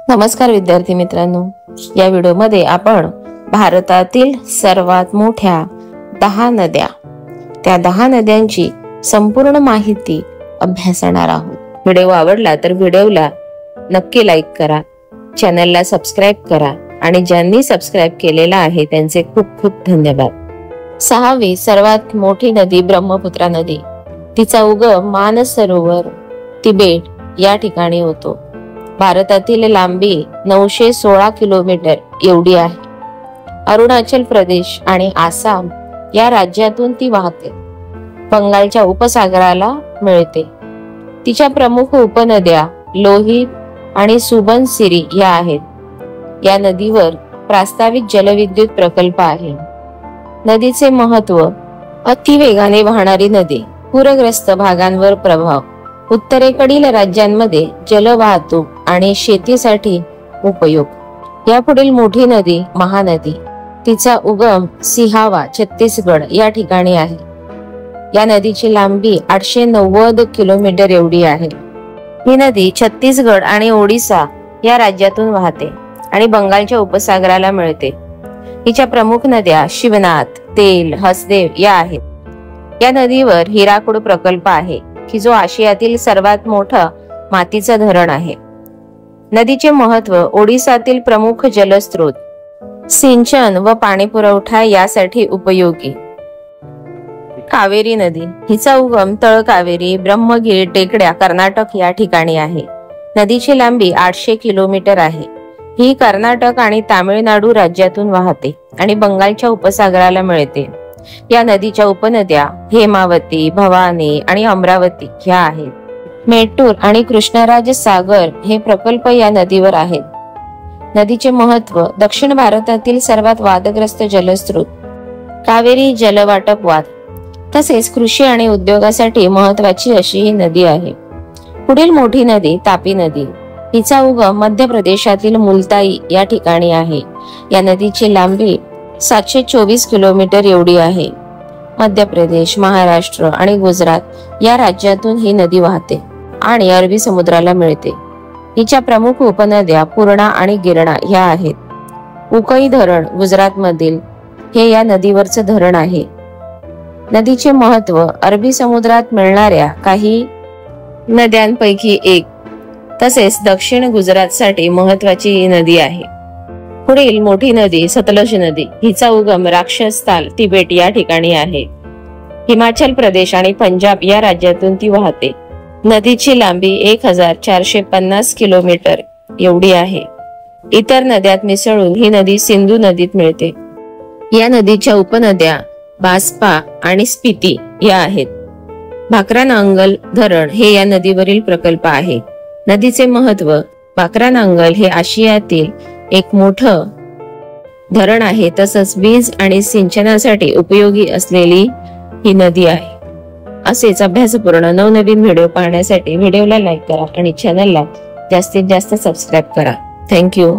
नमस्कार विद्यार्थी मित्रांनो, या व्हिडिओमध्ये आपण भारतातील सर्वात मोठ्या 10 नद्या, त्या 10 नद्यांची संपूर्ण माहिती अभ्यासणार आहोत. व्हिडिओ आवडला तर व्हिडिओला नक्की लाईक करा, चॅनलला सबस्क्राइब करा आणि ज्यांनी सबस्क्राइब केलेला आहे त्यांचे खूप खूप धन्यवाद. 6वी सर्वात मोठी नदी ब्रह्मपुत्रा नदी. तिचा उगम मानस सरोवर, तिबेट या ठिकाणी होतो. भारतातील लांबी 916 किलोमीटर एवढी आहे. अरुणाचल प्रदेश आणि आसाम या राज्यातून ती वाहते. बंगालच्या उपसागराला मिळते. तिच्या प्रमुख उपनद्या लोहित आणि सुबनसिरी या आहेत. या नदीवर प्रास्ताविक जलविद्युत प्रकल्प आहे. नदीचे महत्व: अतिवेगाने वाहणारी नदी, पूरग्रस्त भागांवर प्रभाव, उत्तरेकडील राज्यांमध्ये जलवाहतूक आणि शेतीसाठी उपयोग. यापुढील मोठी नदी महानदी. तिचा उगम सिहावा छत्तीसगड या ठिकाणी आहे. या नदीची लांबी 890 किलोमीटर एवढी आहे. ही नदी छत्तीसगड आणि ओडिसा या राज्यातून वाहते आणि बंगालच्या उपसागराला मिळते. हिच्या प्रमुख नद्या शिवनाथ, तेल, हसदेव या आहेत. या नदीवर हिराकुड प्रकल्प आहे की जो आशियातील सर्वात मोठा मातीचा धरण आहे. नदीचे महत्व: ओडिसातील प्रमुख जलस्रोत, सिंचन व पाणी पुरवठा यासाठी उपयोगी. कावेरी नदी. हिचा उगम तळ कावेरी, ब्रह्मगिरी टेकड्या, कर्नाटक या ठिकाणी आहे. नदीची लांबी 800 किलोमीटर आहे. ही कर्नाटक आणि तामिळनाडू राज्यातून वाहते आणि बंगालच्या उपसागराला मिळते. या नदीच्या उपनद्या हेमावती, भवानी आणि अमरावती ह्या आहेत. मेटूर आणि कृष्णराज सागर हे प्रकल्प या नदीवर आहेत. नदीचे महत्व: दक्षिण भारतातील सर्वात वादग्रस्त जलस्रोत, कावेरी जलवाटप वाद, तसेच कृषी आणि उद्योगासाठी महत्वाची अशी ही नदी आहे. पुढील मोठी नदी तापी नदी. हिचा उगम मध्य प्रदेशातील मुलताई या ठिकाणी आहे. या नदीची लांबी 724 किलोमीटर एवढी आहे. मध्य प्रदेश, महाराष्ट्र आणि गुजरात या राज्यातून ही नदी वाहते आणि अरबी समुद्राला मिळते. हिच्या प्रमुख उपनद्या पूर्णा आणि गिरणा ह्या आहेत. उकई धरण गुजरात मधील हे या नदीवरचं धरण आहे. नदीचे महत्व: अरबी समुद्रात मिळणाऱ्या काही नद्यांपैकी एक, तसेच दक्षिण गुजरातसाठी महत्वाची ही नदी आहे. पुढील मोठी नदी सतलज नदी. हिचा उगम राक्षसताल, तिबेट या ठिकाणी आहे. हिमाचल प्रदेश आणि पंजाब या राज्यातून ती वाहते. नदीची लांबी 1450 किलोमीटर एवढी आहे. इतर नद्यात मिसळून ही नदी सिंधू नदीत मिळते. या नदीच्या उपनद्या बास्पा आणि स्पिती या आहेत. भाकरानांगल धरण हे या नदीवरील प्रकल्प आहे. नदीचे महत्व: भाकरानांगल हे आशियातील एक मोठं धरण आहे, तसंच वीज आणि सिंचनासाठी उपयोगी असलेली ही नदी आहे. असेच अभ्यासपूर्ण नवनवीन व्हिडिओ पाहण्यासाठी व्हिडिओला लाईक करा आणि चॅनलला जास्तीत जास्त सबस्क्राइब करा. थँक्यू.